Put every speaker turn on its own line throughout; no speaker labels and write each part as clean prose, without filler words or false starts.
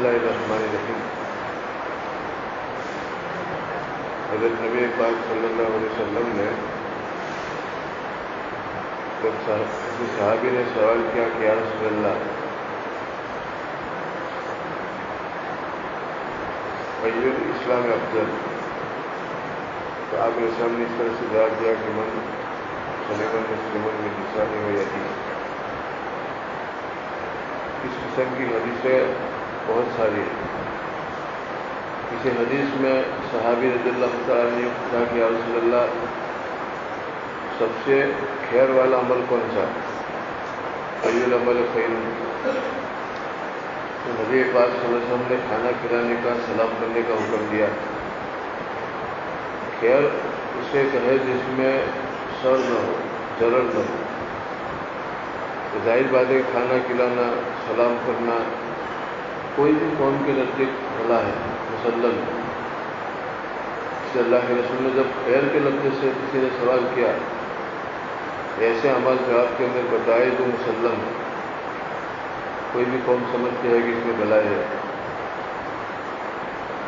اللہ الرحمن الرحیم۔ حضرت نبی پاک صلی اللہ علیہ وسلم نے جب کسی صحابی نے سوال کیا کہ یا رسول اللہ ایُّ الاسلام افضل، تو آپ نے سامنے اس طرح سے جواب دیا کہ من سلم المسلمون من لسانہ و یدہ۔ اس قسم کی حدیثیں بہت ساری ہیں۔ کسی حدیث میں صحابی رضی اللہ تعالیٰ نے پوچھا کہ یا رسول اللہ سب سے خیر والا عمل کون سا؟ ایُّ العمل خیر؟ تو نبی پاک صلی اللہ علیہ وسلم نے کھانا کھلانے کا، سلام کرنے کا حکم دیا۔ خیر اسے کہے جس میں شر نہ ہو، ضرر نہ ہو۔ تو ظاہر بات ہے کھانا کھلانا، سلام کرنا کوئی بھی قوم کے نزدیک بھلا ہے، مسلم ہے۔ اس لیے اللہ کے رسول نے جب خیر کے لفظ سے کسی نے سوال کیا، ایسے عمل جواب کے اندر بتائے جو مسلم ہے، کوئی بھی قوم سمجھتی ہے کہ اس میں بھلائی ہے۔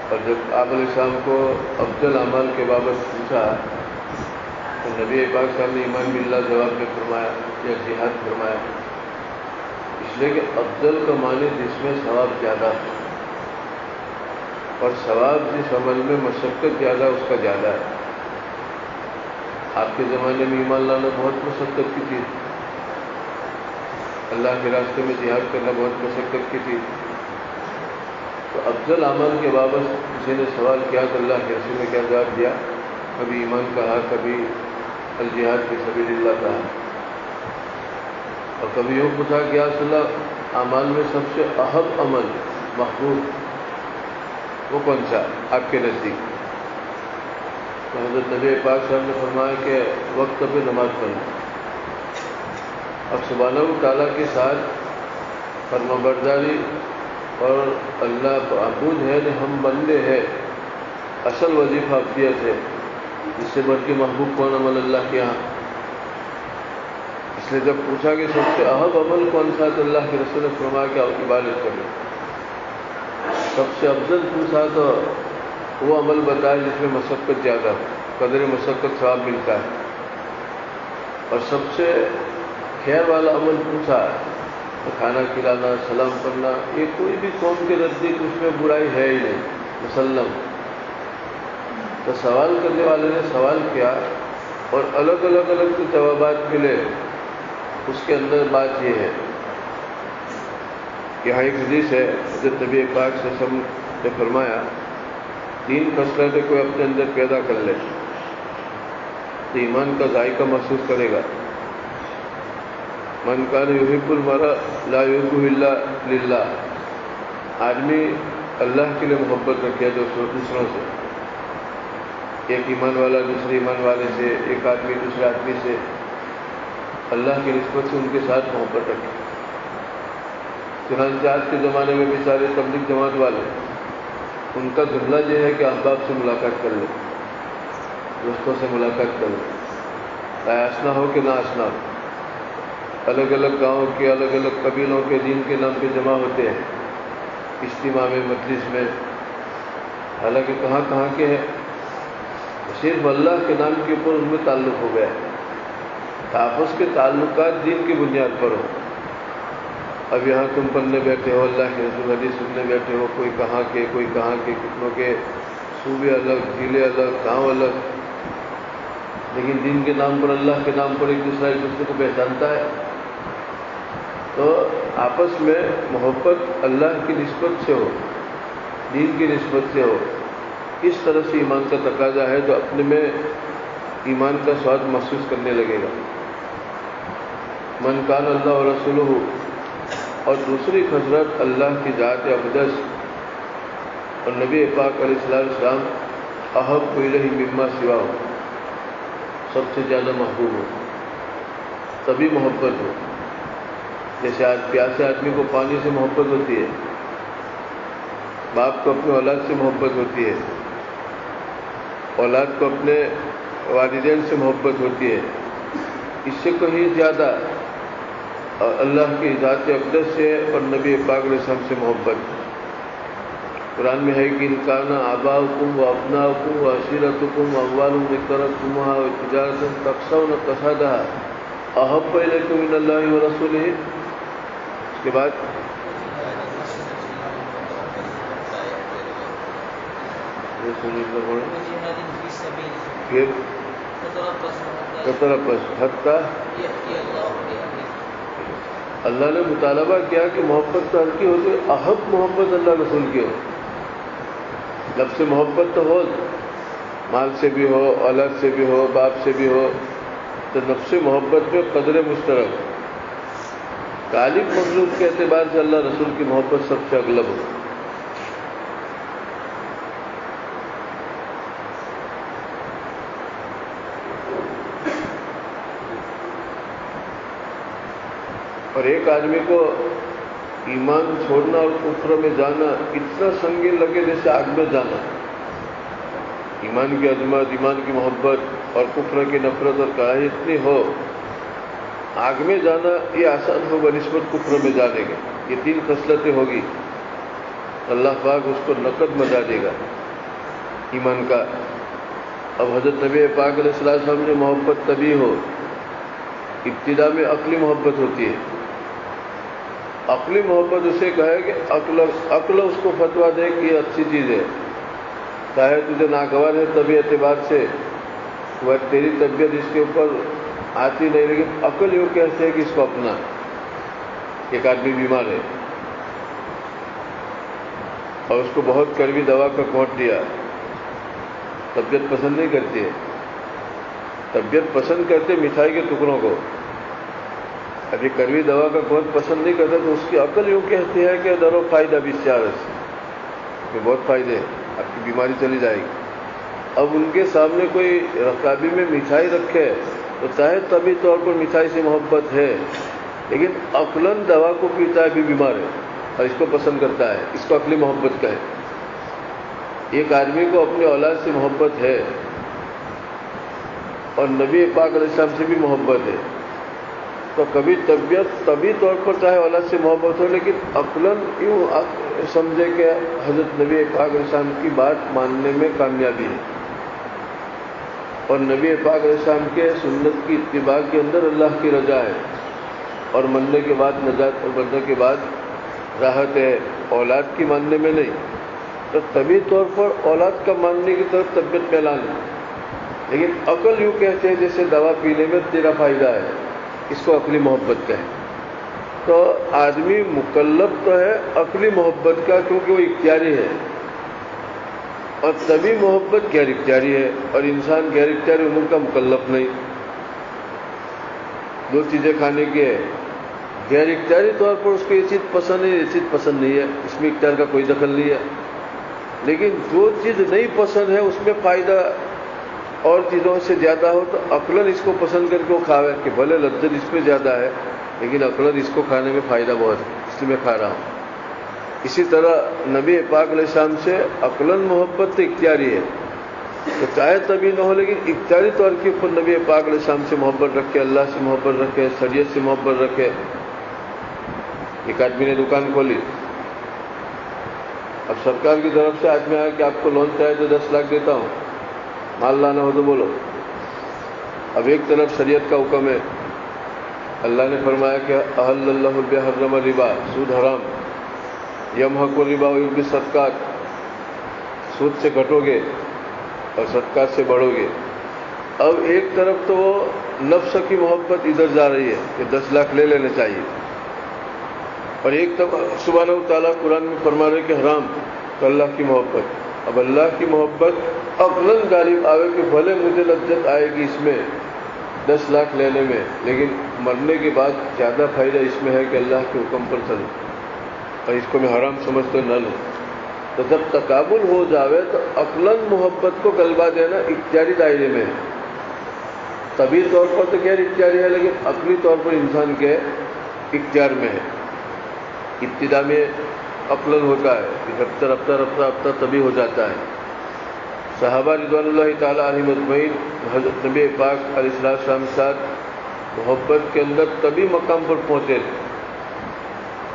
اور جب آپ علیہ السلام کو افضل اعمال کے بابت پوچھا تو نبی پاک صاحب نے ایمان باللہ جواب میں فرمایا یا جہاد فرمایا، اس لیے کہ افضل کا معنی جس میں ثواب زیادہ ہے، اور ثواب جس عمل میں مشقت زیادہ اس کا زیادہ ہے۔ آپ کے زمانے میں ایمان لانا بہت مشقت کی چیز، اللہ کے راستے میں جہاد کرنا بہت مشقت کی چیز۔ تو افضل عمل کے بابت کسی نے سوال کیا تو اللہ کے رسول نے کیا جواب دیا؟ کبھی ایمان کہا، کبھی الجہاد فی سبیل اللہ کہا، اور کبھی یوں پوچھا کہ یا رسول اللہ اعمال میں سب سے اہم عمل، محبوب، وہ کون سا آپ کے نزدیک؟ تو حضرت نبی پاک صاحب نے فرمایا کہ وقت پہ نماز پڑھنا، اور سبحانہ تعالیٰ کے ساتھ فرمانبرداری اور اللہ معبود ہے کہ ہم بندے ہیں، اصل وظیفہ افضلیت ہے۔ اس سے بڑھ کے محبوب کون عمل اللہ کے یہاں؟ اس لیے جب پوچھا کہ سب سے اہم عمل کون سا تو اللہ کے رسول نے فرمایا کہ آپ عبادت کریں۔ سب سے افضل پوچھا تو وہ عمل بتایا جس میں مشقت زیادہ ہو، قدر مشقت ثواب ملتا ہے۔ اور سب سے خیر والا عمل پوچھا تو کھانا کھلانا، سلام کرنا، یہ کوئی بھی قوم کے نزدیک اس میں برائی ہے ہی نہیں، مسلم۔ تو سوال کرنے والے نے سوال کیا اور الگ الگ جوابات ملے، اس کے اندر بات یہ ہے۔ یہاں ایک حدیث ہے، حضرت نبی پاک صلی اللہ علیہ وسلم نے فرمایا تین خصلتیں کوئی اپنے اندر پیدا کر لے تو ایمان کا ذائقہ محسوس کرے گا۔ من کان یحب المرء لا یحبہ الا للہ، آدمی اللہ کے لیے محبت رکھے دوسروں سے، ایک ایمان والا دوسرے ایمان والے سے، ایک آدمی دوسرے آدمی سے اللہ کی نسبت سے ان کے ساتھ محبت رکھے۔ چنانچہ آج کے زمانے میں بیچارے تبلیغ جماعت والے، ان کا جملہ یہ ہے کہ احباب سے ملاقات کر لیں، دوستوں سے ملاقات کر لیں، چاہے آشنا ہو کہ نہ آشنا ہو۔ الگ الگ گاؤں کے، الگ الگ قبیلوں کے دین کے نام پہ جمع ہوتے ہیں اجتماع میں، مجلس میں، حالانکہ کہاں کہاں کے ہیں، صرف اللہ کے نام کے اوپر ان میں تعلق ہو گیا ہے۔ آپس کے تعلقات دین کی بنیاد پر ہو۔ اب یہاں تم پڑھنے بیٹھے ہو، اللہ کے رسول حدیث سننے بیٹھے ہو، کوئی کہاں کے، کوئی کہاں کے، کتنوں کے صوبے الگ، ضلع الگ، گاؤں الگ، لیکن دین کے نام پر، اللہ کے نام پر ایک دوسرے کو پہچانتا ہے۔ تو آپس میں محبت اللہ کی نسبت سے ہو، دین کی نسبت سے ہو، اس طرح سے ایمان کا تقاضا ہے جو اپنے میں ایمان کا سواد محسوس کرنے لگے گا۔ من کان اللہ و رسولہ، اور دوسری خصلت اللہ کی ذات اقدس اور نبی پاک علیہ السلام احب الیہ مما سواہ، سب سے زیادہ محبوب ہو، تبھی محبت ہو۔ جیسے آج پیاسے آدمی کو پانی سے محبت ہوتی ہے، باپ کو اپنے اولاد سے محبت ہوتی ہے، اولاد کو اپنے والدین سے محبت ہوتی ہے، اس سے کہیں زیادہ اللہ کی ذات اقدس سے اور نبی پاک علیہ السلام سے محبت۔ قرآن میں ہے کہ انکان آباؤکم و ابناؤکم و عشیرتکم و اموال اقترفتموها و تجارة تخشون کسادها احب الیکم من اللہ و رسولہ. اس کے بعد پھر تتربص حتی اللہ نے مطالبہ کیا کہ محبت تو ہلکی ہوتی ہے، احب محبت اللہ رسول کی ہو. لفظ محبت تو ہو، مال سے بھی ہو، اولاد سے بھی ہو، باپ سے بھی ہو، تو نفس محبت میں قدر مشترک. غالب مخلوق کے اعتبار سے اللہ رسول کی محبت سب سے اغلب ہو. اور ایک آدمی کو ایمان چھوڑنا اور کفر میں جانا اتنا سنگین لگے جیسے آگ میں جانا. ایمان کی عظمت، ایمان کی محبت اور کفر کی نفرت اور کراہی اتنی ہو، آگ میں جانا یہ آسان ہو بنسبت کفر میں جانے کے. یہ 3 خصلتیں ہوگی، اللہ پاک اس کو نقد مزا دے گا ایمان کا. اب حضرت نبی پاک علیہ السلام نے محبت تبھی ہو، ابتدا میں عقلی محبت ہوتی ہے. عقلی محبت اسے کہے کہ عقل اس کو فتویٰ دے کہ یہ اچھی چیز ہے، چاہے تجھے ناگوار ہے طبی اعتبار سے، وہ تیری طبیعت اس کے اوپر آتی نہیں، لیکن عقل یوں کہتے ہے کہ اس کو اپنا. ایک آدمی بیمار ہے اور اس کو بہت کڑوی دوا کا گھونٹ دیا، طبیعت پسند نہیں کرتی ہے. طبیعت پسند کرتے مٹھائی کے ٹکڑوں کو، ابھی کڑوی دوا کا گھونٹ پسند نہیں کرتا، تو اس کی عقل یوں کہتی ہے کہ درو فائدہ بھی سیارت میں بہت فائدے، آپ کی بیماری چلی جائے گی. اب ان کے سامنے کوئی رکابی میں مٹھائی رکھے تو چاہے طبی طور پر مٹھائی سے محبت ہے، لیکن عقلاً دوا کو پیتا ہے، بھی بیمار ہے اور اس کو پسند کرتا ہے، اس کو عقلی محبت کہے. ایک آدمی کو اپنی اولاد سے محبت ہے اور نبی پاک علیہ السلام سے بھی محبت ہے، تو کبھی طبیعت طبی طور پر چاہے اولاد سے محبت ہو، لیکن عقلاً یوں سمجھے کہ حضرت نبی پاک علیہ السلام کی بات ماننے میں کامیابی ہے، اور نبی پاک علیہ السلام کے سنت کی اتباع کے اندر اللہ کی رضا ہے، اور مننے کے بعد نجات اور بننے کے بعد راحت ہے، اولاد کی ماننے میں نہیں. تو طبی طور پر اولاد کا ماننے کی طرف طبیعت میلان ہے، لیکن عقل یوں کہتے ہیں جیسے دوا پینے میں تیرا فائدہ ہے، اس کو عقلی محبت کہے. تو آدمی مکلف تو ہے عقلی محبت کا، کیونکہ وہ اختیاری ہے، اور طبی محبت غیر اختیاری ہے، اور انسان غیر اختیاری امور کا مکلف نہیں. 2 چیزیں کھانے کی ہے، غیر اختیاری طور پر اس کو یہ چیز پسند ہے، یہ چیز پسند نہیں ہے، اس میں اختیار کا کوئی دخل نہیں ہے. لیکن جو چیز نہیں پسند ہے اس میں فائدہ اور چیزوں سے زیادہ ہو تو عقلاً اس کو پسند کر کے وہ کھاوے کہ بھلے لذت اس میں زیادہ ہے، لیکن عقلاً اس کو کھانے میں فائدہ بہت ہے، اس لیے میں کھا رہا ہوں. اسی طرح نبی پاک علیہ السلام سے عقلاً محبت تو اختیاری ہے، تو چاہے تبھی نہ ہو، لیکن اختیاری طور کی خود نبی پاک علیہ السلام سے محبت رکھے، اللہ سے محبت رکھے، شریعت سے محبت رکھے. ایک آدمی نے دکان کھولی، اب سرکار کی طرف سے آدمی آیا کہ آپ کو لون چاہے تو 10 لاکھ دیتا ہوں، مال لانا ہو تو بولو. اب ایک طرف شریعت کا حکم ہے، اللہ نے فرمایا کہ احل اللہ البیع حرم الربا، سود حرام، یمحق الربا ویربی الصدقات، سود سے گھٹو گے اور صدقات سے بڑھو گے. اب ایک طرف تو وہ نفس کی محبت ادھر جا رہی ہے کہ 10 لاکھ لے لینے چاہیے، اور ایک طرف سبحانہ تعالیٰ قرآن میں فرما رہے کہ حرام، تو اللہ کی محبت. اب اللہ کی محبت عقلاً غالب آئے کہ بھلے مجھے لذت آئے گی اس میں 10 لاکھ لینے میں، لیکن مرنے کے بعد زیادہ فائدہ اس میں ہے کہ اللہ کے حکم پر چلوں اور اس کو میں حرام سمجھتے نہ لوں. تو جب تقابل ہو جاوے تو عقلاً محبت کو غلبہ دینا اختیاری دائرے میں ہے. طبی طور پر تو غیر اختیاری ہے، لیکن عقلی طور پر انسان کے اختیار میں ہے. ابتدا میں عقلاً ہوتا ہے، پھر رفتہ طبی ہو جاتا ہے. صحابہ رضوان اللہ تعالیٰ علیہ مجمعین حضرت نبی پاک علیہ السلام کے ساتھ محبت کے اندر طبی مقام پر پہنچے.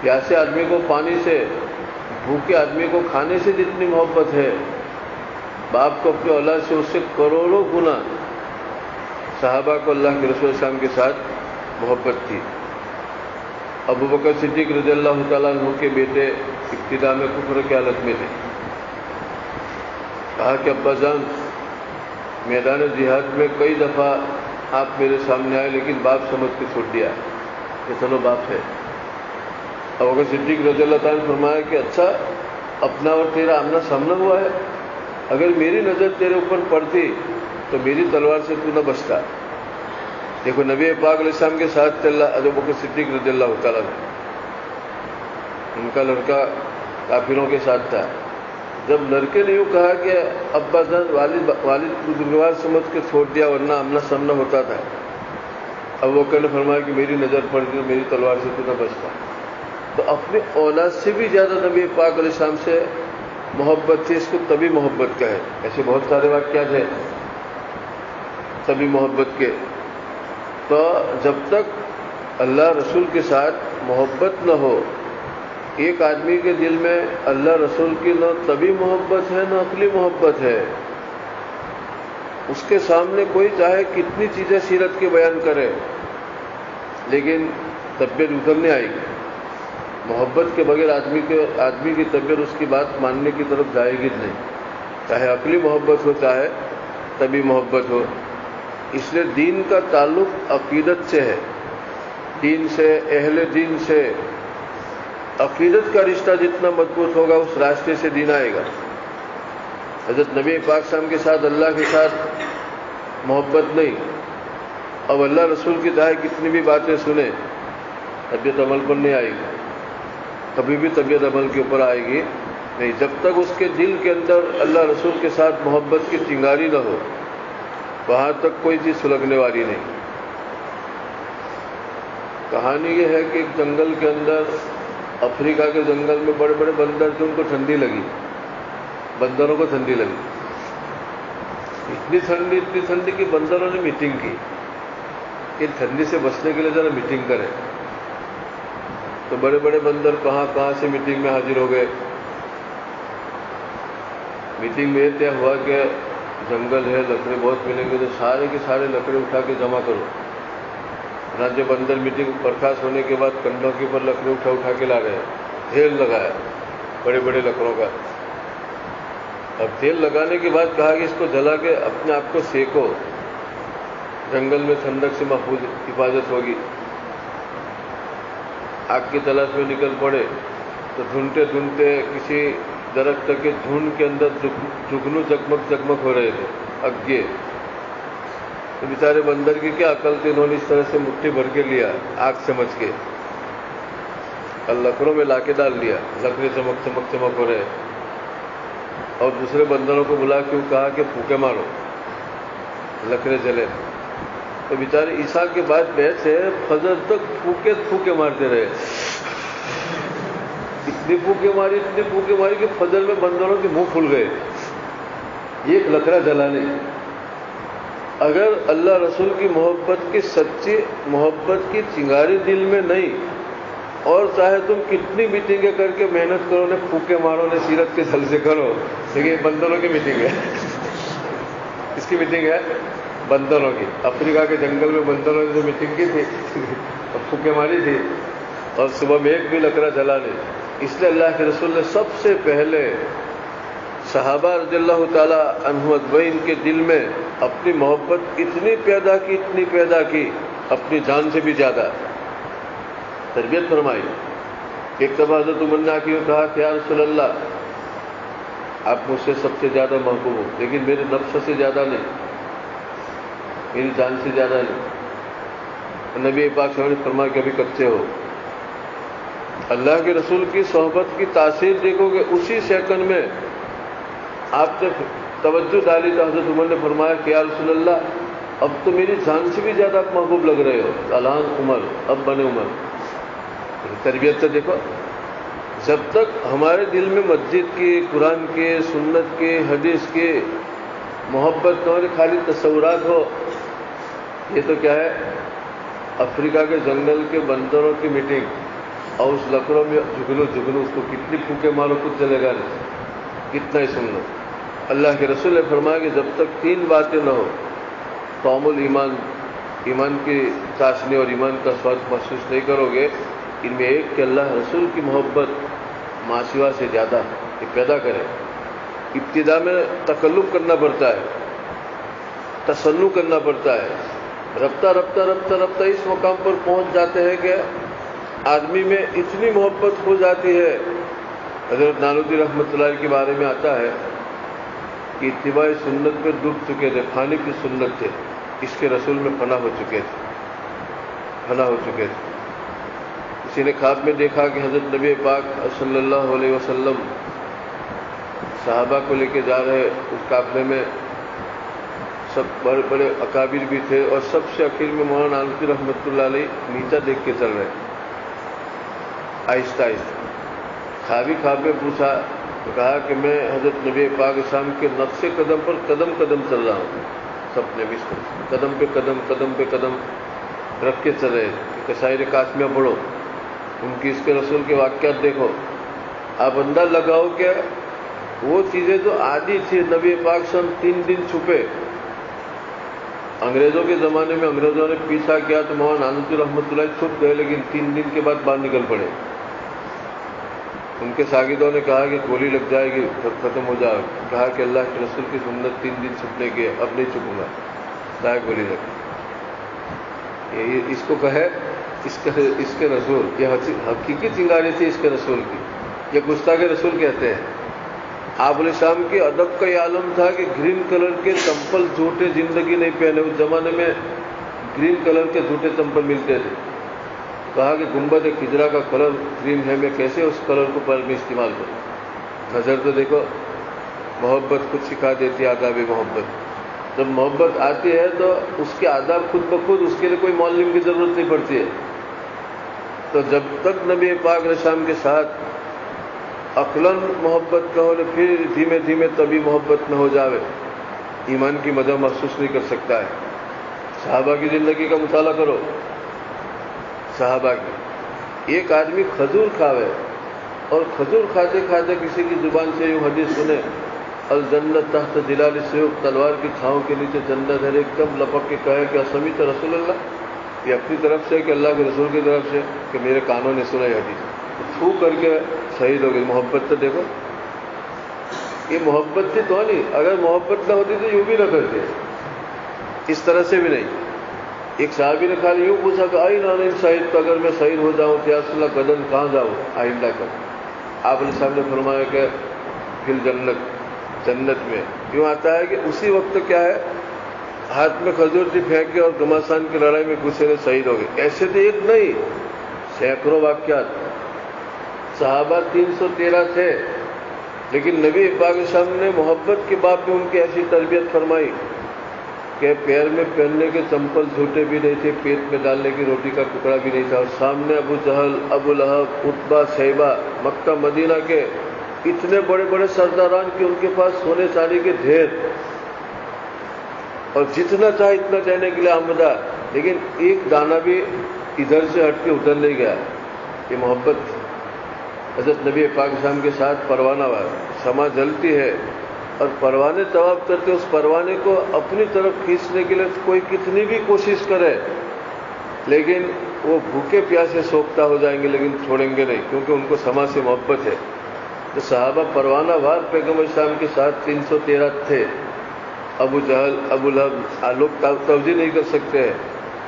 پیاسے آدمی کو پانی سے بھوکے آدمی کو کھانے سے جتنی محبت ہے باپ کو اپنے اولاد سے اس سے کروڑوں گنا صحابہ کو اللہ کے رسول صلی اللہ علیہ وسلم کے ساتھ محبت تھی۔ ابو بکر صدیق رضی اللہ تعالیٰ عنہ کے بیٹے ابتدا میں کفر کی حالت میں تھے، کہا کہ ابا جان میدان جہاد میں کئی دفعہ آپ میرے سامنے آئے لیکن باپ سمجھ کے چھوڑ دیا کہ چلو باپ ہے۔ ابو بکر صدیق رضی اللہ تعالیٰ نے فرمایا کہ اچھا اپنا اور تیرا آمنا سامنا ہوا ہے، اگر میری نظر تیرے اوپر پڑتی تو میری تلوار سے تو نہ بچتا۔ دیکھو نبی پاک علیہ السلام کے ساتھ ابو بکر صدیق رضی اللہ تعالیٰ نے، ان کا لڑکا کافروں کے ساتھ تھا، جب لڑکے نے یوں کہا کہ ابا جان والد بزرگوار سمجھ کے چھوڑ دیا ورنہ آمنا سامنا ہوتا تھا، ابو بکر نے فرمایا کہ میری نظر پڑتی تو میری تلوار سے تو نہ بچتا۔ تو اپنی اولاد سے بھی زیادہ نبی پاک علیہ السلام سے محبت تھی، اس کو طبی محبت کہے۔ ایسے بہت سارے واقعات ہیں طبی محبت کے۔ تو جب تک اللہ رسول کے ساتھ محبت نہ ہو، ایک آدمی کے دل میں اللہ رسول کی نہ طبی محبت ہے نہ عقلی محبت ہے، اس کے سامنے کوئی چاہے کتنی چیزیں سیرت کے بیان کرے لیکن طبیعت اتر نہیں آئے گی۔ محبت کے بغیر آدمی کی طبیعت اس کی بات ماننے کی طرف جائے گی نہیں، چاہے عقلی محبت ہو چاہے طبی محبت ہو۔ اس لیے دین کا تعلق عقیدت سے ہے، دین سے، اہل دین سے۔ عقیدت کا رشتہ جتنا مضبوط ہوگا اس راستے سے دین آئے گا۔ حضرت نبی پاک صلی اللہ علیہ وسلم کے ساتھ اللہ کے ساتھ محبت نہیں، اب اللہ رسول کی چاہے کتنی بھی باتیں سنیں طبیعت عمل پر نہیں آئے گی، کبھی بھی طبیعت عمل کے اوپر آئے گی نہیں، جب تک اس کے دل کے اندر اللہ رسول کے ساتھ محبت کی چنگاری نہ ہو وہاں تک کوئی چیز سلگنے والی نہیں۔ کہانی یہ ہے کہ ایک جنگل کے اندر، افریقہ کے جنگل میں بڑے بڑے بندر تھے، ان کو ٹھنڈی لگی، بندروں کو ٹھنڈی لگی، اتنی ٹھنڈی کہ بندروں نے میٹنگ کی کہ ٹھنڈی سے بچنے کے لیے ذرا میٹنگ کریں۔ تو بڑے بڑے بندر کہاں سے میٹنگ میں حاضر ہو گئے۔ میٹنگ میں یہ طے ہوا کہ جنگل ہے، لکڑے بہت ملیں گے تو سارے کے سارے لکڑے اٹھا کے جمع کرو۔ جو بندر میٹنگ برخاست ہونے کے بعد کندھوں کے اوپر لکڑے اٹھا کے لا رہے، ڈھیر لگایا بڑے بڑے لکڑوں کا۔ اب تیل لگانے کے بعد کہا کہ اس کو جلا کے اپنے آپ کو سینکو، جنگل میں ٹھنڈک سے محفوظ حفاظت ہوگی۔ آگ کی تلاش میں نکل پڑے تو ڈھونڈتے ڈھونڈتے کسی درخت کے جھنڈ کے اندر جگنو جگمگ ہو رہے تھے، اگے۔ تو بیچارے بندر کی کیا عقل تھی، انہوں نے اس طرح سے مٹھی بھر کے لیا آگ سمجھ کے اور لکڑوں میں لا کے ڈال دیا، لکڑے چمک ہو رہے، اور دوسرے بندروں کو بلا کے کہا کہ پھوکے مارو لکڑے جلے۔ تو بیچارے عیسیٰ کے بعد بیٹھے فجر تک پھوکے مارتے رہے، اتنی پھوکے ماری کہ فجر میں بندروں کے منہ پھول گئے، ایک لکڑا جلانے۔ اگر اللہ رسول کی محبت کی سچی محبت کی چنگاری دل میں نہیں، اور چاہے تم کتنی میٹنگیں کر کے محنت کرو، نے پھوکے مارو، نے سیرت کے جلسے کرو، لیکن بندروں کی میٹنگ ہے۔ کس کی میٹنگ ہے؟ بندروں کی۔ افریقہ کے جنگل میں بندروں نے جو میٹنگ کی تھی اور پھوکے ماری تھی، اور صبح میں ایک بھی لکڑا جلا نہیں۔ اس لیے اللہ کے رسول نے سب سے پہلے صحابہ رضی اللہ تعالیٰ عنہ اجمعین کے دل میں اپنی محبت اتنی پیدا کی اپنی جان سے بھی زیادہ تربیت فرمائی۔ ایک دفعہ حضرت عمر نے آ کے کہا کہ یا رسول اللہ آپ مجھ سے سب سے زیادہ محبوب ہو، لیکن میرے نفس سے زیادہ نہیں، میری جان سے زیادہ نہیں۔ نبی پاک صلی اللہ علیہ وسلم نے فرمایا کہ ابھی کچے ہو۔ اللہ کے رسول کی صحبت کی تاثیر دیکھو گے، اسی سیکنڈ میں آپ نے توجہ ڈالی تو حضرت عمر نے فرمایا کہ یا رسول اللہ اب تو میری جان سے بھی زیادہ آپ محبوب لگ رہے ہو، الان عمر اب بنے عمر۔ تربیت سے دیکھو، جب تک ہمارے دل میں مسجد کی، قرآن کی، سنت کی، حدیث کی محبت نہ ہو، خالی تصورات ہو، یہ تو کیا ہے، افریقہ کے جنگل کے بندروں کی میٹنگ، اور اس لکڑوں میں جھگلو جھگلو، اس کو کتنی پھونکے مارو کچھ چلے گا نہیں، کتنا ہی سن لو۔ اللہ کے رسول نے فرمایا کہ جب تک 3 باتیں نہ ہو طعم الایمان، ایمان کی چاشنی اور ایمان کا سواد محسوس نہیں کرو گے، ان میں ایک کہ اللہ رسول کی محبت ماسوا سے زیادہ یہ پیدا کرے۔ ابتدا میں تکلف کرنا پڑتا ہے، تصنع کرنا پڑتا ہے، رفتہ رفتہ رفتہ رفتہ اس مقام پر پہنچ جاتے ہیں کہ آدمی میں اتنی محبت ہو جاتی ہے۔ حضرت نانوتوی رحمۃ اللہ علیہ کے بارے میں آتا ہے کہ اتباع سنت میں ڈوب چکے تھے، فانی کی سنت تھے، اس کے رسول میں فنا ہو چکے تھے۔ کسی نے خواب میں دیکھا کہ حضرت نبی پاک صلی اللہ علیہ وسلم صحابہ کو لے کے جا رہے، اس قافلے میں سب بڑے بڑے اکابر بھی تھے، اور سب سے آخر میں مولانا نانوتوی رحمۃ اللہ علیہ نیچا دیکھ کے چل رہے، آہستہ آہستہ۔ خواب میں پوچھا تو کہا کہ میں حضرت نبی پاک اسلام کے نقش قدم پر قدم قدم چل رہا ہوں۔ سب نے بھی قدم پہ قدم رکھ کے چل رہے۔ قصائد قاسمیہ پڑھو، ان کی اس کے رسول کے واقعات دیکھو، آپ انداز لگاؤ کہ وہ چیزیں جو عادی تھی، نبی پاک صلی اللہ علیہ وسلم 3 دن چھپے۔ انگریزوں کے زمانے میں انگریزوں نے پیچھا کیا تو مولانا نانوتوی رحمۃ اللہ چھپ گئے، لیکن 3 دن کے بعد باہر نکل پڑے۔ ان کے شاگردوں نے کہا کہ گولی لگ جائے گی، ختم ہو جائے۔ کہا کہ اللہ کے رسول کی سنت 3 دن چھپنے کی ہے، اب نہیں چھپوں گا، چاہے گولی لگ۔ اس کو کہے اس کے رسول، یہ حقیقی چنگاری تھی اس کے رسول کی، یہ گستاخ رسول کہتے ہیں۔ آپ علیہ السلام کی ادب کا یہ عالم تھا کہ گرین کلر کے چمپل جوتے زندگی نہیں پہنے۔ اس زمانے میں گرین کلر کے جوتے چمپل ملتے تھے۔ کہا کہ گنبد خضرا کا کلر گرین ہے، میں کیسے اس کلر کو پر میں استعمال کروں؟ نظر تو دیکھو، محبت خود سکھا دیتی ہے آداب محبت۔ جب محبت آتی ہے تو اس کے آداب خود بخود، اس کے لیے کوئی معلم کی ضرورت نہیں پڑتی ہے۔ تو جب تک نبی پاک علیہ السلام کے ساتھ عقلاً محبت نہ ہو، پھر دھیمے دھیمے تبھی محبت نہ ہو جاوے، ایمان کی مزہ محسوس نہیں کر سکتا ہے۔ صحابہ کی زندگی کا مطالعہ کرو، صحابہ کی۔ ایک آدمی کھجور کھاوے اور کھجور کھاتے کھاتے کسی کی زبان سے یوں حدیث سنے، الجنت تحت ظلال السیوف، تلوار کی چھاؤں کے نیچے جنت ہے، ایک دم لپک کے کہے کہ سمیت رسول اللہ، یہ اپنی طرف سے کہ اللہ کے رسول کی طرف سے کہ میرے کانوں نے سنا یہ حدیث، تھو کر کے شہید ہو گئی۔ محبت تو دیکھو، یہ محبت تھی تو نہیں، اگر محبت نہ ہوتی تو یوں بھی نہ کرتے، اس طرح سے بھی نہیں۔ ایک صحابی نے خالی یوں پوچھا کہ آئی نہ شہید، تو اگر میں شہید ہو جاؤں تو یا رسول اللہ قدم کہاں جاؤں آئندہ کر؟ آپ علیہ السلام نے فرمایا کہ پھر جنت میں۔ یوں آتا ہے کہ اسی وقت کیا ہے، ہاتھ میں کھجور تھی پھینک کے اور گھمسان کی لڑائی میں غصے نے شہید ہو گئے۔ ایسے تو ایک نہیں، سینکڑوں واقعات۔ صحابہ 313 تھے، لیکن نبی پاک صلی اللہ علیہ وسلم نے محبت کے باب میں ان کی ایسی تربیت فرمائی کہ پیر میں پہننے کے چمپل جھوٹے بھی نہیں تھے، پیٹ میں ڈالنے کی روٹی کا ٹکڑا بھی نہیں تھا، اور سامنے ابو جہل، ابو لہب، عتبہ، شیبہ، مکہ مدینہ کے اتنے بڑے بڑے سرداران کہ ان کے پاس سونے چاندی کے ڈھیر، اور جتنا چاہے اتنا دینے کے لیے آمدہ، لیکن ایک دانہ بھی ادھر سے ہٹ کے ادھر نہیں گیا۔ یہ محبت تھی۔ حضرت نبی پاک اسلام کے ساتھ پروانہ ہوا، شمع جلتی ہے اور پروانے طواف کرتے، اس پروانے کو اپنی طرف کھینچنے کے لیے کوئی کتنی بھی کوشش کرے، لیکن وہ بھوکے پیاسے سوکھتا ہو جائیں گے، لیکن چھوڑیں گے نہیں، کیونکہ ان کو شمع سے محبت ہے۔ تو صحابہ پروانہ وار پیغمبر اسلام کے ساتھ 313 تھے۔ ابو جہل، ابو لہب، لوگ توجہ نہیں کر سکتے ہیں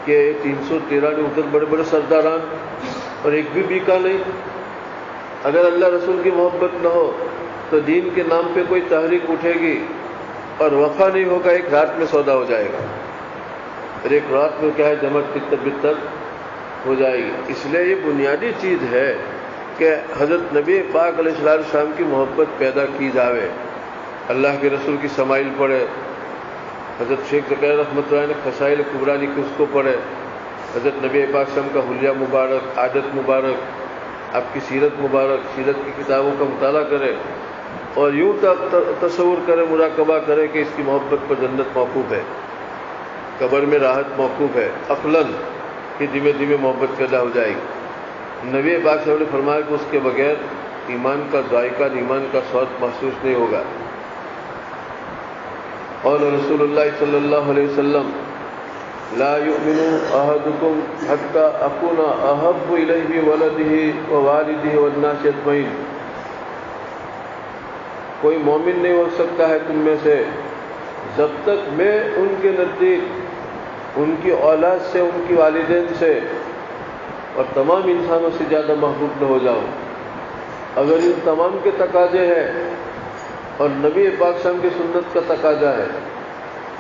کہ 313 نے ادھر بڑے بڑے سرداران اور ایک بھی بیکا نہیں۔ اگر اللہ رسول کی محبت نہ ہو تو دین کے نام پہ کوئی تحریک اٹھے گی اور وفا نہیں ہوگا، ایک رات میں سودا ہو جائے گا، اور ایک رات میں کیا ہے جمع تتر بتر ہو جائے گی۔ اس لیے یہ بنیادی چیز ہے کہ حضرت نبی پاک علیہ السلام کی محبت پیدا کی جاوے، اللہ کے رسول کی شمائل پڑھے۔ حضرت شیخ زکریا رحمۃ اللہ نے خصائل کبریٰ لکھی، اس کو پڑھے۔ حضرت نبی پاک صلی اللہ علیہ وسلم کا حلیہ مبارک، عادت مبارک، آپ کی سیرت مبارک، سیرت کی کتابوں کا مطالعہ کرے، اور یوں تصور کرے، مراقبہ کرے کہ اس کی محبت پر جنت موقوف ہے، قبر میں راحت موقوف ہے، عقلاً کہ دھیمے دھیمے محبت پیدا ہو جائے گی۔ نبی پاک صلی اللہ علیہ وسلم نے فرمایا کہ اس کے بغیر ایمان کا ذائقہ ایمان کا سواد محسوس نہیں ہوگا. اور رسول اللہ صلی اللہ علیہ وسلم لا يؤمن احدكم حتى اكون احب اليه من ولده ووالده والناس اجمعين. کوئی مومن نہیں ہو سکتا ہے تم میں سے جب تک میں ان کے نزدیک ان کی اولاد سے ان کی والدین سے اور تمام انسانوں سے زیادہ محبوب نہ ہو جاؤں. اگر ان تمام کے تقاضے ہیں اور نبی پاک صلی اللہ علیہ وسلم کی سنت کا تقاضا ہے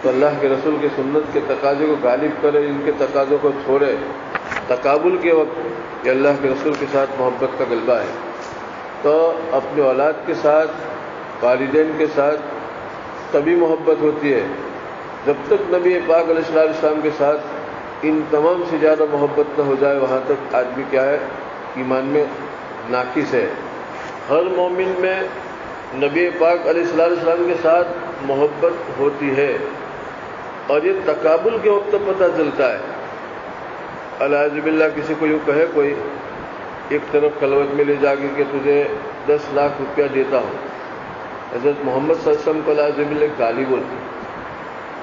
تو اللہ کے رسول کی سنت کے تقاضے کو غالب کرے، ان کے تقاضوں کو چھوڑے. تقابل کے وقت یہ اللہ کے رسول کے ساتھ محبت کا غلبہ ہے. تو اپنے اولاد کے ساتھ والدین کے ساتھ تبھی محبت ہوتی ہے جب تک نبی پاک علیہ السلام کے ساتھ ان تمام سے زیادہ محبت نہ ہو جائے. وہاں تک آدمی کیا ہے، ایمان میں ناقص ہے. ہر مومن میں نبی پاک علیہ السلام کے ساتھ محبت ہوتی ہے اور یہ تقابل کے وقت پتہ چلتا ہے. الاعوذ باللہ کسی کو یوں کہے کوئی ایک طرف خلوت میں لے جا کے کہ تجھے 10 لاکھ روپیہ دیتا ہوں. حضرت محمد صلی اللہ علیہ وسلم کو الاعوذ باللہ گالی بولتی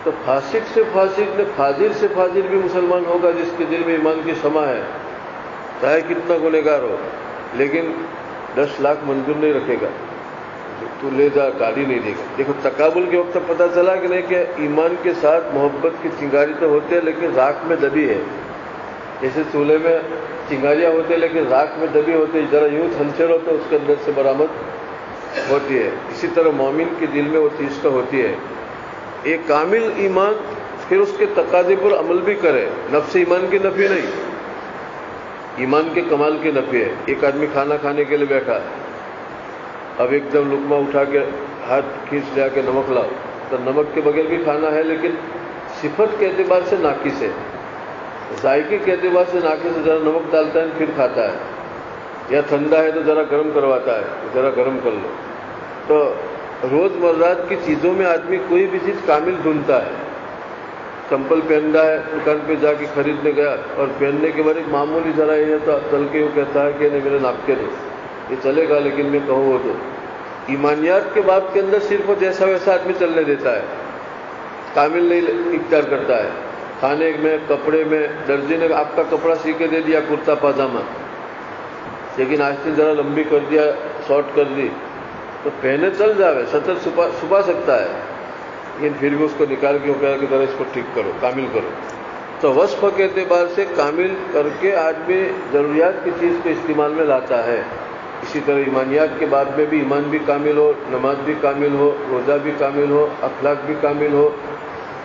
تو فاسق سے فاسق نے فاجر سے فاجر بھی مسلمان ہوگا جس کے دل میں ایمان کی شمع ہے، چاہے کتنا گنہگار ہو، لیکن 10 لاکھ منظور نہیں رکھے گا. تو لے جا، گالی نہیں دے گا. دیکھو تقابل کے وقت پتہ چلا کہ نہیں کہ ایمان کے ساتھ محبت کی چنگاری تو ہوتی ہے لیکن راکھ میں دبی ہے. جیسے چولہے میں چنگاریاں ہوتی ہیں لیکن راکھ میں دبی ہوتی ہے، ذرا یوں چھنچر ہوتا ہے اس کے اندر سے برآمد ہوتی ہے. اسی طرح مومن کے دل میں وہ چیز تو ہوتی ہے. ایک کامل ایمان پھر اس کے تقاضے پر عمل بھی کرے. نفس ایمان کی نفی نہیں، ایمان کے کمال کی نفی ہے. ایک آدمی کھانا کھانے کے لیے بیٹھا، اب ایک دم لقمہ اٹھا کے ہاتھ کھینچ لیا کہ نمک لاؤ، تو نمک کے بغیر بھی کھانا ہے لیکن صفت کے اعتبار سے ناقص ہے، ذائقے کے اعتبار سے ناقص ہے. ذرا نمک ڈالتا ہے پھر کھاتا ہے، یا ٹھنڈا ہے تو ذرا گرم کرواتا ہے، ذرا گرم کر لو. تو روز مرہ کی چیزوں میں آدمی کوئی بھی چیز کامل ڈھونڈتا ہے. چمپل پہننا ہے، دکان پہ جا کے خریدنے گیا اور پہننے کے بعد ایک معمولی ذرا یہ تو چل کے وہ کہتا ہے کہ نہیں میرے ناپ کے دو، یہ چلے گا لیکن میں کہوں وہ تو. ایمانیات کے باب کے اندر صرف وہ جیسا ویسا آدمی چلنے دیتا ہے، کامل نہیں اختیار کرتا ہے. کھانے میں، کپڑے میں، درزی نے آپ کا کپڑا سی کے دے دیا کرتا پاجامہ، لیکن آج ذرا لمبی کر دیا، شارٹ کر دی تو پہنے چل جاوے، سطر چھپا سکتا ہے، لیکن پھر بھی اس کو نکال کے وہ کہا کہ ذرا اس کو ٹھیک کرو، کامل کرو. تو وصف کے اعتبار سے کامل کر کے آدمی ضروریات کی چیز کو استعمال میں لاتا ہے. اسی طرح ایمانیات کے بعد میں بھی ایمان بھی کامل ہو، نماز بھی کامل ہو، روزہ بھی کامل ہو، اخلاق بھی کامل ہو،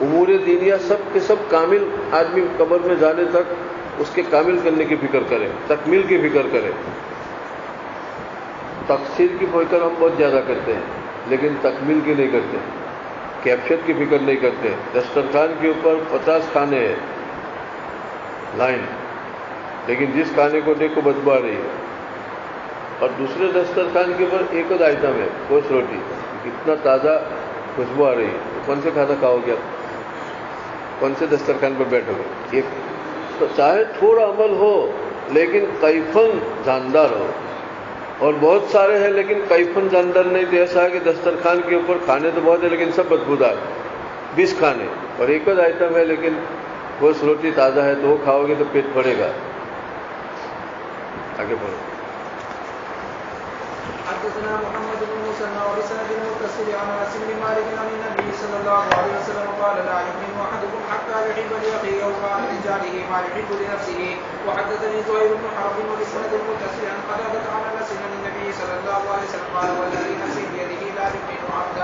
امور دینیہ سب کے سب کامل. آدمی قبر میں جانے تک اس کے کامل کرنے کی فکر کرے، تکمیل کی فکر کرے. تقصیر کی فکر ہم بہت زیادہ کرتے ہیں لیکن تکمیل کی نہیں کرتے، کیفیت کی فکر نہیں کرتے. دسترخوان کے اوپر 50 کھانے ہیں لائن، لیکن جس کھانے کو دیکھو بدبو آ رہی ہے، اور دوسرے دسترخوان کے اوپر ایک اور آئٹم ہے گوشت روٹی، کتنا تازہ خوشبو آ رہی ہے. تو کون سے کھانا کھاؤ گے آپ؟ کون سے دسترخوان پر بیٹھو گے؟ ایک تو چاہے تھوڑا عمل ہو لیکن کیفن جاندار ہو، اور بہت سارے ہیں لیکن کیفن جاندار نہیں. تو ایسا ہے کہ دسترخوان کے اوپر کھانے تو بہت ہے لیکن سب بدبودار، 20 کھانے اور ایک اور آئٹم ہے لیکن گوشت روٹی تازہ ہے تو وہ کھاؤ گے تو پیٹ پڑے گا. آگے بڑھو.
حدثنا محمد بن مسلم وبسند المتصل عن انس بن مالك عن النبي صلى الله عليه وسلم قال لا يؤمن احدكم حتى يحب لاخيه وقال لجاره ما يحب لنفسه. وحدثني زهير بن حرب وبسند المتصل عن قتادة عن انس عن النبي صلى الله عليه وسلم قال والذي نفسي بيده لا يؤمن عبد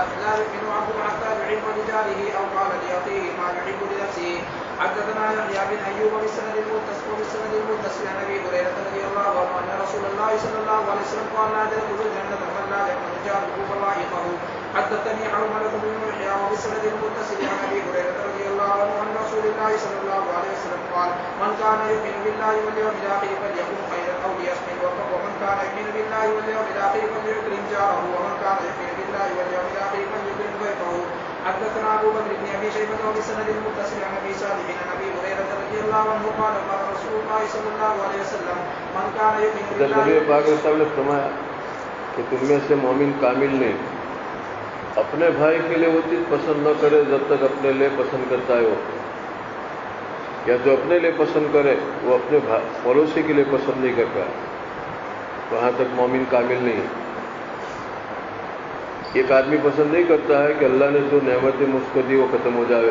حتى يحب لجاره او قال لاخيه ما يحب لنفسه. حدثنا يحيى بن ايوب بسند المتصل عن ابي هريره رضي الله عنه ان رسول الله صلى الله عليه وسلم قال لا يدخل الجنه من لا يؤمن جاره فضائقه. حدثني حرملة بن يحيى وبسند المتصل عن ابي هريره رضي الله عنه عن رسول الله صلى الله عليه وسلم قال من كان يؤمن بالله واليوم الاخر فليقل خيرا او ليصمت. ومن كان يؤمن بالله واليوم الاخر فليكرم جاره ومن كان يؤمن بالله واليوم الاخر فليكرم ضيفه. حدثنا ابو بكر بن ابي شيبه وبسند المتصل عن ابي صالح عن ابي هريره رضي الله عنه قال قال رسول الله صلى الله عليه وسلم من كان يؤمن بالله
نبی پاک صلی اللہ علیہ وسلم نے فرمایا کہ تم میں سے مومن کامل نے اپنے بھائی کے لیے وہ چیز پسند نہ کرے جب تک اپنے لیے پسند کرتا ہے وہ، یا جو اپنے لیے پسند کرے وہ اپنے پڑوسی کے لیے پسند نہیں کرتا ہے، وہاں تک مومن کامل نہیں ہے۔ ایک آدمی پسند نہیں کرتا ہے کہ اللہ نے جو نعمتیں مجھ کو دی وہ ختم ہو جائے،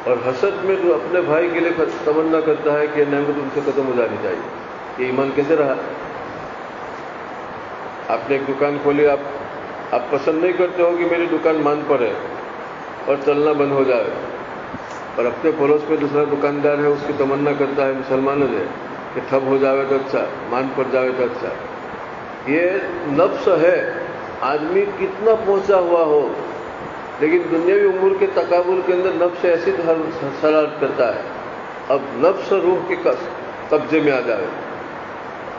اور حسد میں جو اپنے بھائی کے لیے تمنا کرتا ہے کہ یہ نعمت ان سے ختم ہو جانی چاہیے، یہ ایمان کیسے رہا؟ آپ نے ایک دکان کھولی، آپ پسند نہیں کرتے ہو کہ میری دکان مان پر ہے اور چلنا بند ہو جائے، اور اپنے پڑوس میں دوسرا دکاندار ہے اس کی تمنا کرتا ہے مسلمان ہے کہ ٹھپ ہو جاوے تو اچھا، مان پر جاوے تو اچھا۔ یہ نفس ہے، آدمی کتنا پہنچا ہوا ہو لیکن دنیاوی امور کے تقابل کے اندر نفس ایسی شرارت کرتا ہے، اب نفس روح کے قبضے میں آ جائے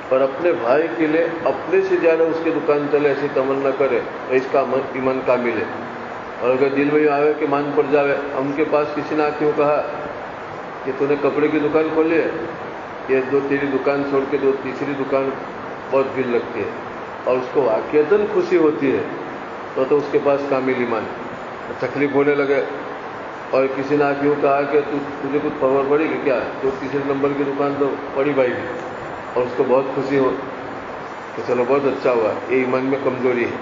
اور اپنے بھائی کے لیے اپنے سے زیادہ اس کی دکان چلے ایسی تمنا کرے تو اس کا ایمان کامل ہے۔ اور اگر دل میں آوے کہ مان پڑ جاوے، ہم کے پاس کسی نے کیوں کہا کہ تو نے کپڑے کی دکان کھولی ہے، یہ جو تیری دکان چھوڑ کے جو تیسری دکان بہت بھیڑ لگتی ہے اور اس کو واقعتاً خوشی ہوتی ہے تو اس کے پاس کامل ایمان ہے۔ تکلیف ہونے لگے اور کسی نے کیوں کہا کہ تجھے کچھ خبر پڑی کہ کیا تو تیسرے نمبر کی دکان تو پڑی بھائی کی، اور اس کو بہت خوشی ہو کہ چلو بہت اچھا ہوا، یہ ایمان میں کمزوری ہے۔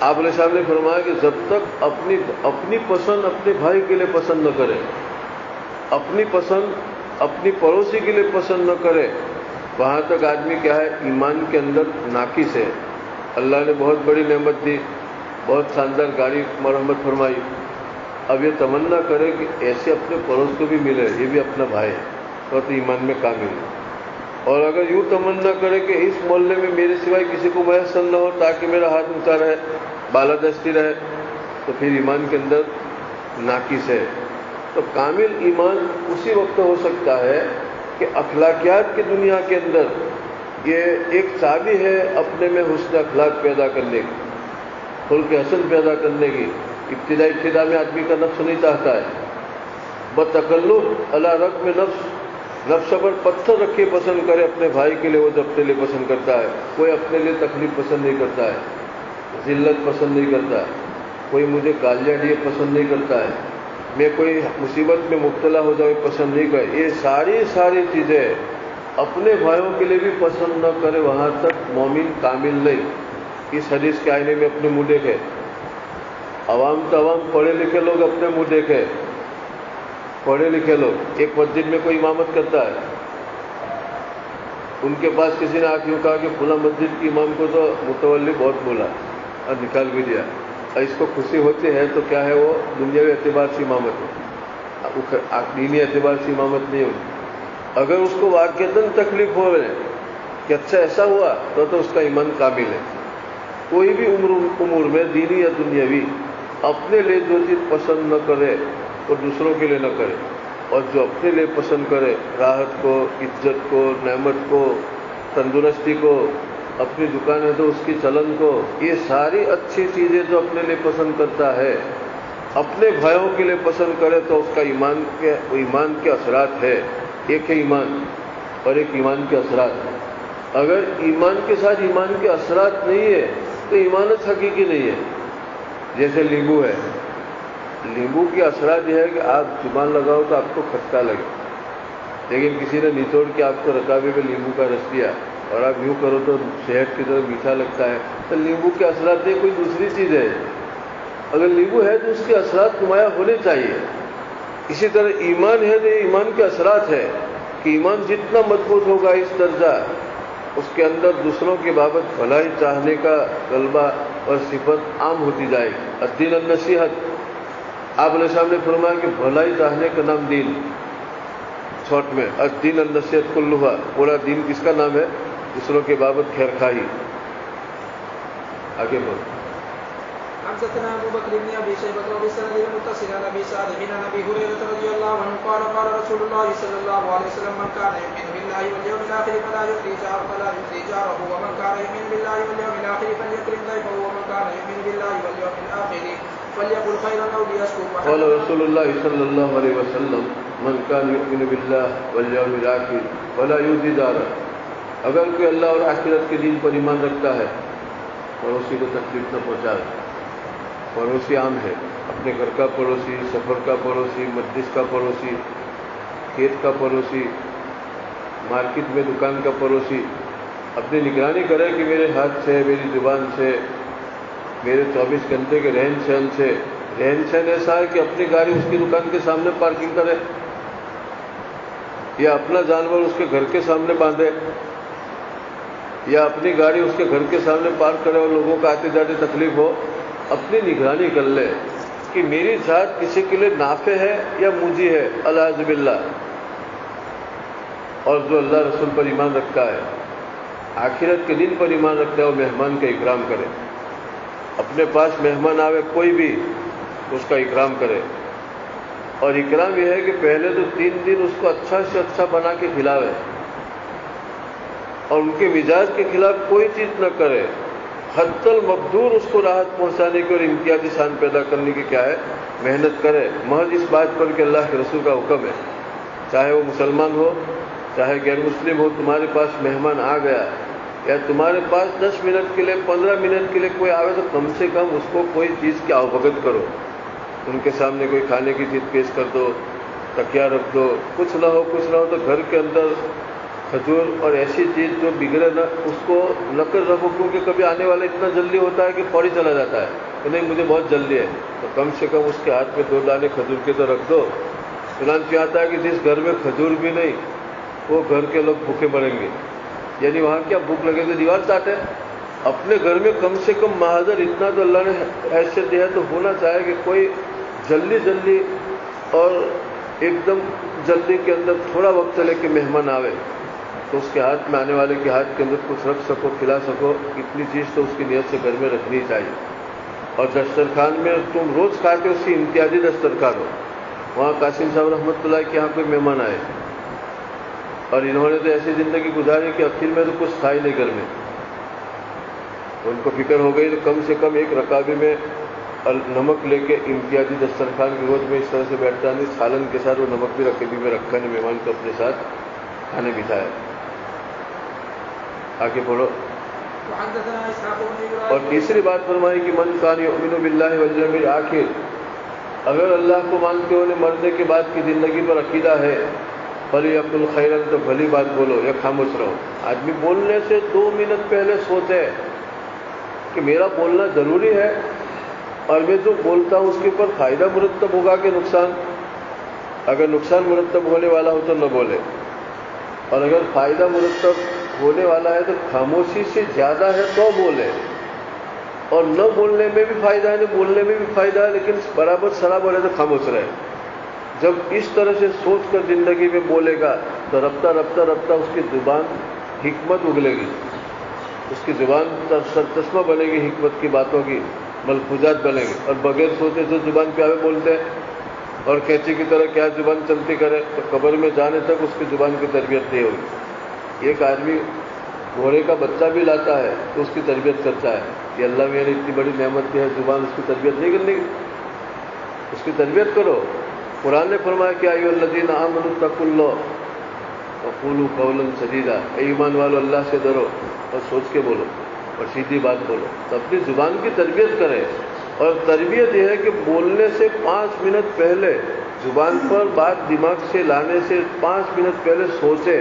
آپ علیہ السلام نے فرمایا کہ جب تک اپنی پسند اپنے بھائی کے لیے پسند نہ کرے، اپنی پسند اپنی پڑوسی کے لیے پسند نہ کرے، وہاں تک آدمی کیا ہے، ایمان کے اندر ناقص ہے۔ اللہ نے بہت بڑی نعمت دی، بہت شاندار گاڑی مرحمت فرمائی، اب یہ تمنا کرے کہ ایسے اپنے پڑوس کو بھی ملے، یہ بھی اپنا بھائی ہے، تو ایمان میں کامل ہے۔ اور اگر یوں تمنا کرے کہ اس محلے میں میرے سوائے کسی کو میسر نہ ہو تاکہ میرا ہاتھ اونچا رہے، بالادستی رہے، تو پھر ایمان کے اندر ناقص ہے۔ تو کامل ایمان اسی وقت ہو سکتا ہے کہ اخلاقیات کی دنیا کے اندر یہ ایک چابی ہے اپنے میں حسن اخلاق پیدا کرنے کی، خلق حسن پیدا کرنے کی۔ ابتدا میں آدمی کا نفس نہیں چاہتا ہے، بتکلف علی رغم نفس پر پتھر رکھے پسند کرے اپنے بھائی کے لیے، وہ اپنے لیے پسند کرتا ہے۔ کوئی اپنے لیے تکلیف پسند نہیں کرتا ہے، ذلت پسند نہیں کرتا ہے، کوئی مجھے گالیاں دیے پسند نہیں کرتا ہے، میں کوئی مصیبت میں مبتلا ہو جاؤ پسند نہیں کرے۔ یہ ساری چیزیں اپنے بھائیوں کے لیے بھی پسند نہ کرے، وہاں تک مومن کامل نہیں۔ اس حدیث کے آئینے میں اپنے منہ دیکھے، عوام پڑھے لکھے لوگ اپنے منہ دیکھے، پڑھے لکھے لوگ ایک مسجد میں کوئی امامت کرتا ہے، ان کے پاس کسی نے یوں کہا کہ فلاں مسجد کی امام کو تو متولی بہت بولا اور نکال بھی دیا، اور اس کو خوشی ہوتی ہے تو کیا ہے، وہ دنیاوی اعتبار سے امامت ہے، دینی اعتبار سے امامت نہیں ہوتی۔ اگر اس کو واقعتاً تکلیف ہو رہے کہ اچھا ایسا ہوا تو اس کا ایمان کامل ہے۔ کوئی بھی امور میں دینی یا دنیاوی اپنے لیے جو چیز پسند نہ کرے وہ دوسروں کے لیے نہ کرے، اور جو اپنے لیے پسند کرے، راحت کو، عزت کو، نعمت کو، تندرستی کو، اپنی دکان ہے تو اس کی چلن کو، یہ ساری اچھی چیزیں جو اپنے لیے پسند کرتا ہے اپنے بھائیوں کے لیے پسند کرے تو اس کا ایمان کے اثرات ہے۔ ایک ہے ایمان اور ایک ایمان کے اثرات۔ اگر ایمان کے ساتھ ایمان کے اثرات نہیں ہے تو ایمانت حقیقی نہیں ہے۔ جیسے لیمبو ہے، لیمبو کے اثرات یہ ہے کہ آپ زبان لگاؤ تو آپ کو کھٹا لگے، لیکن کسی نے نچوڑ کے آپ کو رکابے میں لیمبو کا رس دیا اور آپ یوں کرو تو شہد کی طرح میٹھا لگتا ہے، تو لیمبو کے اثرات نہیں، کوئی دوسری چیز ہے۔ اگر لیمبو ہے تو اس کے اثرات نمایاں ہونے چاہیے۔ اسی طرح ایمان ہے تو یہ ایمان کے اثرات ہے کہ ایمان جتنا مضبوط ہوگا اس درجہ اس کے اندر دوسروں کی بابت بھلائی چاہنے کا غلبہ اور صفت عام ہوتی جائے گی۔ الدین النصیحت، آپ علیہ السلام نے فرمایا کہ بھلائی چاہنے کا نام دین، چھوٹ میں الدین النصیحت کلھا، پورا دین کس کا نام ہے؟ دوسروں کے بابت خیر خواہی۔ آگے بڑھ۔
حدثنا ابو بكر بن ابي شيبه وبسند المتصل عن ابي صالح عن ابي هريره رضي الله عنه قال قال رسول الله صلى الله عليه وسلم من كان يؤمن بالله واليوم الاخر فلا يؤذي جاره ومن كان يؤمن بالله واليوم الاخر فليكرم ضيفه ومن كان يؤمن بالله واليوم الاخر فليقل خيرا أو ليسكت.
قال رسول الله صلى الله عليه وسلم من كان يؤمن بالله واليوم الآخر ولا يؤذي جاره. اگر کوئی اللہ اور آخرت کے دن پر ایمان رکھتا ہے پڑوسی کو تکلیف نہ پہنچائے. پڑوسی عام ہے، اپنے گھر کا پڑوسی، سفر کا پڑوسی، مجلس کا پڑوسی، کھیت کا پڑوسی، مارکیٹ میں دکان کا پڑوسی. اپنی نگرانی کرے کہ میرے ہاتھ سے، میری زبان سے، میرے 24 گھنٹے کے رہن سہن سے. رہن سہن ایسا ہے کہ اپنی گاڑی اس کی دکان کے سامنے پارکنگ کرے یا اپنا جانور اس کے گھر کے سامنے باندھے یا اپنی گاڑی اس کے گھر کے سامنے پارک کرے اور لوگوں کو آتے جاتے تکلیف ہو. اپنی نگرانی کر لے کہ میری ذات کسی کے لیے نافع ہے یا مجھے ہے، اعوذ باللہ. اور جو اللہ رسول پر ایمان رکھتا ہے، آخرت کے دن پر ایمان رکھتا ہے، وہ مہمان کا اکرام کرے. اپنے پاس مہمان آوے کوئی بھی اس کا اکرام کرے. اور اکرام یہ ہے کہ پہلے تو 3 دن اس کو اچھا سے اچھا بنا کے کھلاوے اور ان کے مزاج کے خلاف کوئی چیز نہ کرے. حتی المقدور اس کو راحت پہنچانے کی اور امتیازی شان پیدا کرنے کی کیا ہے، محنت کرے. محض اس بات پر کہ اللہ کے رسول کا حکم ہے، چاہے وہ مسلمان ہو چاہے غیر مسلم ہو، تمہارے پاس مہمان آ گیا یا تمہارے پاس 10 منٹ کے لیے 15 منٹ کے لیے کوئی آوے تو کم سے کم اس کو کوئی چیز کی آوبھگت کرو. ان کے سامنے کوئی کھانے کی چیز پیش کر دو، تکیا رکھ دو. کچھ نہ ہو تو گھر کے اندر کھجور اور ایسی چیز جو بگڑے نہ، اس کو نہ کر رکھو. کیونکہ کبھی آنے والا اتنا جلدی ہوتا ہے کہ فوری چلا جاتا ہے کہ نہیں مجھے بہت جلدی ہے، تو کم سے کم اس کے ہاتھ میں 2 دانے کھجور کے تو رکھ دو. چنانچہ آتا ہے کہ جس گھر میں کھجور بھی نہیں وہ گھر کے لوگ بھوکے مریں گے. یعنی وہاں کیا بھوک لگے تو دیوار چاٹے. اپنے گھر میں کم سے کم محاذر اتنا تو اللہ نے حیثیت دیا تو ہونا چاہے کہ کوئی جلدی اور ایک دم جلدی کے اندر تھوڑا وقت لے کے مہمان آوے تو اس کے ہاتھ میں، آنے والے کے ہاتھ کے اندر کچھ رکھ سکو، کھلا سکو. اتنی چیز تو اس کی نیت سے گھر میں رکھنی چاہیے. اور دسترخوان میں تم روز کھاتے اس کی امتیازی دسترخوان ہو. وہاں قاسم صاحب رحمۃ اللہ کے یہاں کوئی مہمان آئے اور انہوں نے تو ایسی زندگی گزاری کہ اخیر میں تو کچھ تھا ہی نہیں گھر میں. ان کو فکر ہو گئی تو کم سے کم ایک رکابے میں نمک لے کے امتیازی دسترخوان کی روز میں اس طرح سے بیٹھتا نہیں، سالن کے ساتھ وہ نمک بھی رکابے میں رکھا نے مہمان کو اپنے ساتھ کھانے بٹھایا. آگے پڑھو. اور تیسری بات فرمائی کہ من کان یؤمن باللہ والیوم الآخر، اگر اللہ کو مانتے ہوئے مرنے کے بعد کی زندگی پر عقیدہ ہے، فلیقل خیرا، تو بھلی بات بولو یا خاموش رہو. آدمی بولنے سے 2 منٹ پہلے سوچے کہ میرا بولنا ضروری ہے اور میں جو بولتا ہوں اس کے اوپر فائدہ مرتب ہوگا کہ نقصان. اگر نقصان مرتب ہونے والا ہو تو نہ بولے، اور اگر فائدہ مرتب ہونے والا ہے تو خاموشی سے زیادہ ہے تو بولے. اور نہ بولنے میں بھی فائدہ ہے، نہ بولنے میں بھی فائدہ ہے، لیکن برابر شراب بولے تو خاموش رہے. جب اس طرح سے سوچ کر زندگی میں بولے گا تو رفتہ اس کی زبان حکمت اگلے گی، اس کی زبان سرچشمہ بنے گی حکمت کی باتوں کی، ملفوظات بنے گی. اور بغیر سوچے جو زبان پہ آوے بولتے ہیں اور کینچی کی طرح کیا زبان چلتی کرے تو قبر میں جانے تک اس کی زبان کی تربیت نہیں ہوگی. ایک آدمی گھوڑے کا بچہ بھی لاتا ہے تو اس کی تربیت کرتا ہے کہ اللہ میرے اتنی بڑی نعمت کی ہے، زبان اس کی تربیت نہیں کرنے کی، اس کی تربیت کرو. قرآن نے فرمایا کہ ایھا الذین آمنوا اتقوا اللہ وقولوا قولا سدیدا، اے ایمان والو اللہ سے ڈرو اور سوچ کے بولو اور سیدھی بات بولو. تو اپنی زبان کی تربیت کرے. اور تربیت یہ ہے کہ بولنے سے 5 منٹ پہلے زبان پر بات دماغ سے لانے سے 5 منٹ پہلے سوچے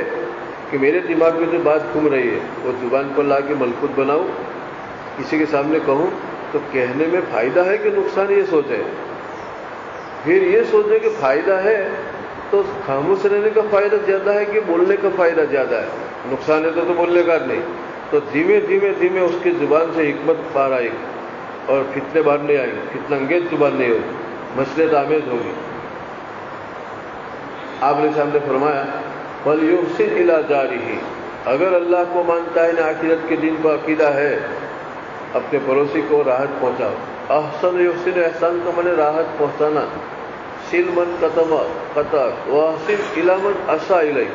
کہ میرے دماغ میں جو بات گھوم رہی ہے وہ زبان پر لا کے ملفوظ بناؤں، کسی کے سامنے کہوں تو کہنے میں فائدہ ہے کہ نقصان، یہ سوچے. پھر یہ سوچے کہ فائدہ ہے تو خاموش رہنے کا فائدہ زیادہ ہے کہ بولنے کا فائدہ زیادہ ہے. نقصان ہے تو بولنے کا نہیں. تو دھیمے دھیمے اس کی زبان سے حکمت باہر آئے گی اور فتنے باہر نہیں آئیں گے، فتنہ انگیز زبان نہیں ہوگی، مصلحت آمیز ہوگی. آپ نے سامنے فرمایا وَلْيُحْسِنْ إِلَىٰ جَارِهِ، اگر اللہ کو مانتا ہے نہ آخرت کے دن پر عقیدہ ہے، اپنے پڑوسی کو راحت پہنچاؤ. احسن یحسن، احسان کا معنی راحت پہنچانا. سل من قطع واحسن الی من اساء الیک،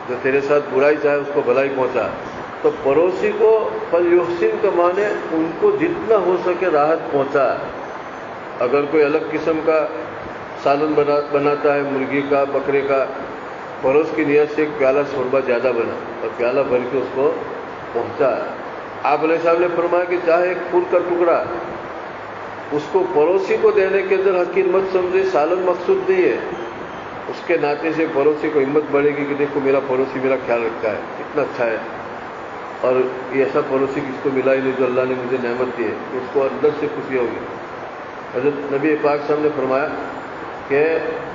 جو تیرے ساتھ برائی چاہے اس کو بھلائی پہنچا. تو پڑوسی کو فلیحسن کا معنی ان کو جتنا ہو سکے راحت پہنچا. اگر کوئی الگ قسم کا سالن بناتا ہے مرغی کا بکرے کا، پڑوس کی نیت سے ایک پیالہ شوربہ زیادہ بنا اور پیالہ بھر کے اس کو پہنچا، آپ علیہ السلام نے فرمایا کہ چاہے ایک پھول کا ٹکڑا اس کو پڑوسی کو دینے کے اندر حقیر مت سمجھے، سالن مقصود نہیں ہے، اس کے ناطے سے پڑوسی کو ہمت بڑھے گی کہ دیکھو میرا پڑوسی میرا خیال رکھتا ہے، اتنا اچھا ہے، اور یہ ایسا پڑوسی کس کو ملا ہی نہیں جو اللہ نے مجھے نعمت دی ہے، تو اس کو اندر سے خوشی ہوگی۔ حضرت نبی پاک صاحب نے فرمایا کہ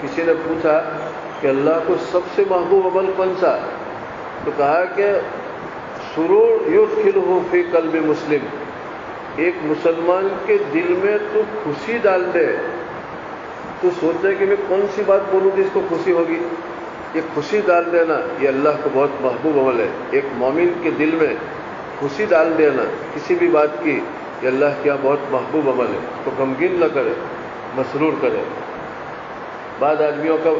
کسی نے پوچھا کہ اللہ کو سب سے محبوب عمل کون سا، تو کہا کہ سرور یدخلہ فی قلب مسلم، ایک مسلمان کے دل میں تو خوشی ڈال دے، تو سوچے کہ میں کون سی بات بولوں جس کو خوشی ہوگی، یہ خوشی ڈال دینا یہ اللہ کو بہت محبوب عمل ہے۔ ایک مومن کے دل میں خوشی ڈال دینا کسی بھی بات کی، یہ اللہ کے یہاں بہت محبوب عمل ہے، تو غمگین نہ کرے، مسرور کرے۔ بعض آدمیوں کا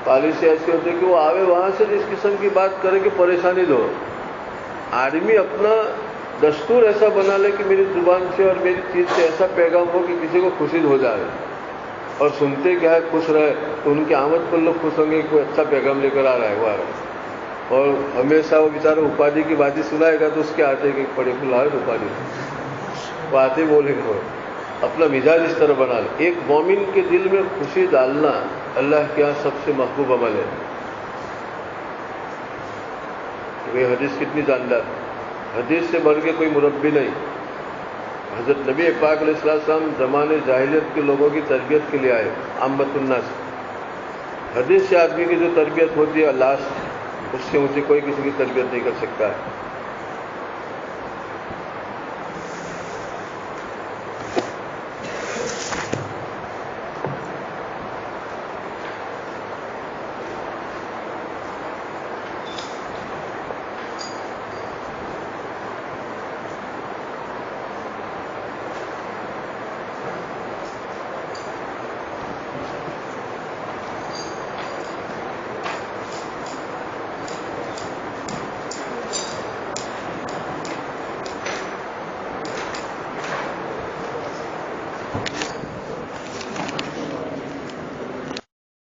پالیسی ایسی ہوتی ہے کہ وہ آوے وہاں سے اس قسم کی بات کرے کہ پریشانی دو۔ آدمی اپنا دستور ایسا بنا لے کہ میری زبان سے اور میری چیز سے ایسا پیغام ہو کہ کسی کو خوشی ہو جائے، اور سنتے کیا ہے خوش رہے، تو ان کی آمد پر لوگ خوش ہوں گے کہ کوئی اچھا پیغام لے کر آ رہا ہے وہ آ رہا ہے۔ اور ہمیشہ وہ بیچارہ اپادھی کی باتیں سنائے گا تو اس کے آتے کہ پڑے کھلا ہے اپادھی، وہ آتے بولے گا، اپنا مزاج اس طرح بنا لے۔ ایک مومن کے دل میں خوشی ڈالنا اللہ کے یہاں سب سے محبوب عمل ہے۔ یہ حدیث کتنی جاندار، حدیث سے بڑھ کے کوئی مربی نہیں۔ حضرت نبی پاک علیہ السلام زمانے جاہلیت کے لوگوں کی تربیت کے لیے آئے، عامت الناس۔ حدیث سے آدمی کی جو تربیت ہوتی ہے لاسٹ، اس سے اونچی کوئی کسی کی تربیت نہیں کر سکتا ہے۔